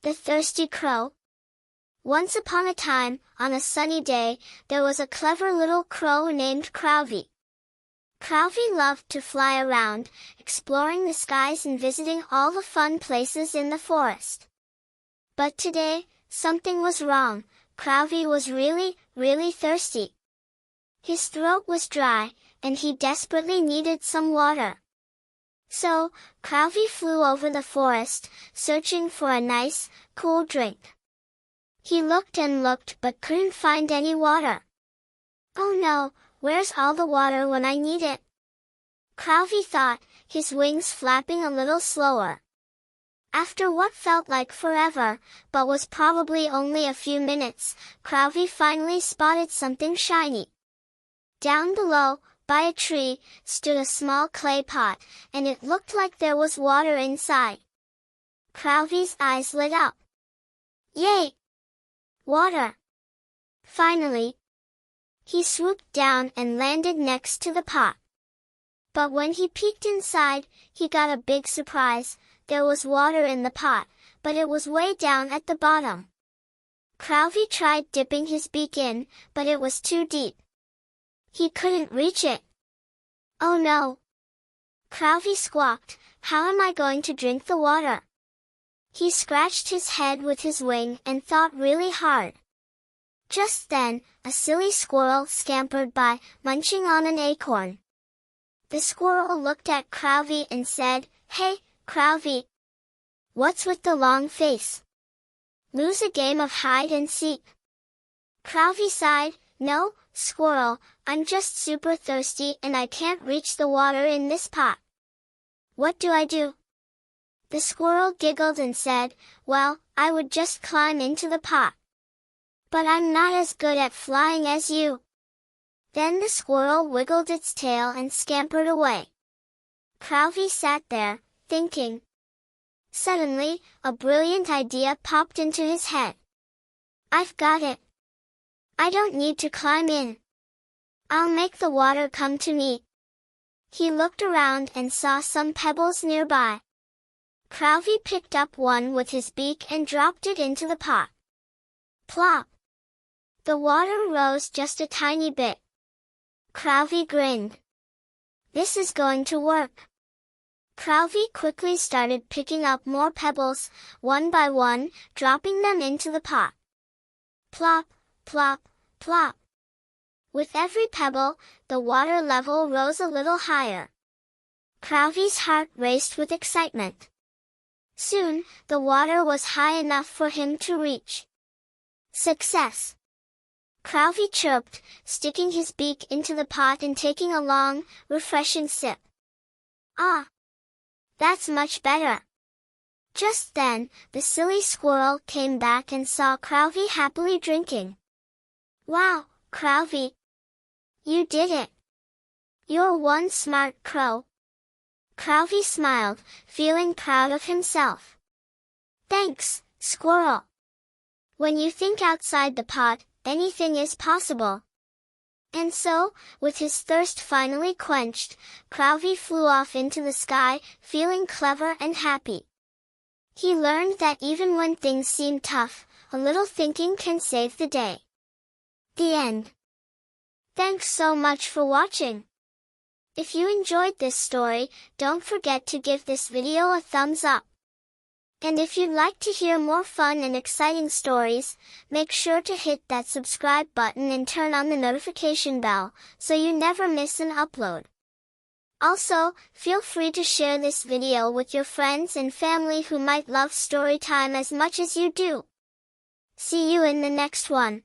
The Thirsty Crow. Once upon a time, on a sunny day, there was a clever little crow named Crowvy. Crowvy loved to fly around, exploring the skies and visiting all the fun places in the forest. But today, something was wrong. Crowvy was really thirsty. His throat was dry, and he desperately needed some water. So, Crowvy flew over the forest, searching for a nice, cool drink. He looked and looked but couldn't find any water. "Oh no, where's all the water when I need it?" Crowvy thought, his wings flapping a little slower. After what felt like forever, but was probably only a few minutes, Crowvy finally spotted something shiny. Down below, by a tree, stood a small clay pot, and it looked like there was water inside. Crowvy's eyes lit up. Yay! Water! Finally! He swooped down and landed next to the pot. But when he peeked inside, he got a big surprise. There was water in the pot, but it was way down at the bottom. Crowvy tried dipping his beak in, but it was too deep. He couldn't reach it. "Oh no!" Crowvy squawked, "How am I going to drink the water?" He scratched his head with his wing and thought really hard. Just then, a silly squirrel scampered by, munching on an acorn. The squirrel looked at Crowvy and said, "Hey, Crowvy! What's with the long face? Lose a game of hide and seek?" Crowvy sighed, "No, squirrel, I'm just super thirsty and I can't reach the water in this pot. What do I do?" The squirrel giggled and said, "Well, I would just climb into the pot. But I'm not as good at flying as you." Then the squirrel wiggled its tail and scampered away. Crowvy sat there, thinking. Suddenly, a brilliant idea popped into his head. "I've got it! I don't need to climb in. I'll make the water come to me." He looked around and saw some pebbles nearby. Crowvy picked up one with his beak and dropped it into the pot. Plop! The water rose just a tiny bit. Crowvy grinned. "This is going to work." Crowvy quickly started picking up more pebbles, one by one, dropping them into the pot. Plop, plop, plop. With every pebble, the water level rose a little higher. Crowvy's heart raced with excitement. Soon, the water was high enough for him to reach. Success! Crowvy chirped, sticking his beak into the pot and taking a long, refreshing sip. "Ah! That's much better." Just then, the silly squirrel came back and saw Crowvy happily drinking. "Wow, Crowvy! You did it! You're one smart crow." Crowvy smiled, feeling proud of himself. "Thanks, squirrel. When you think outside the pot, anything is possible." And so, with his thirst finally quenched, Crowvy flew off into the sky, feeling clever and happy. He learned that even when things seem tough, a little thinking can save the day. The end. Thanks so much for watching. If you enjoyed this story, don't forget to give this video a thumbs up. And if you'd like to hear more fun and exciting stories, make sure to hit that subscribe button and turn on the notification bell, so you never miss an upload. Also, feel free to share this video with your friends and family who might love story time as much as you do. See you in the next one.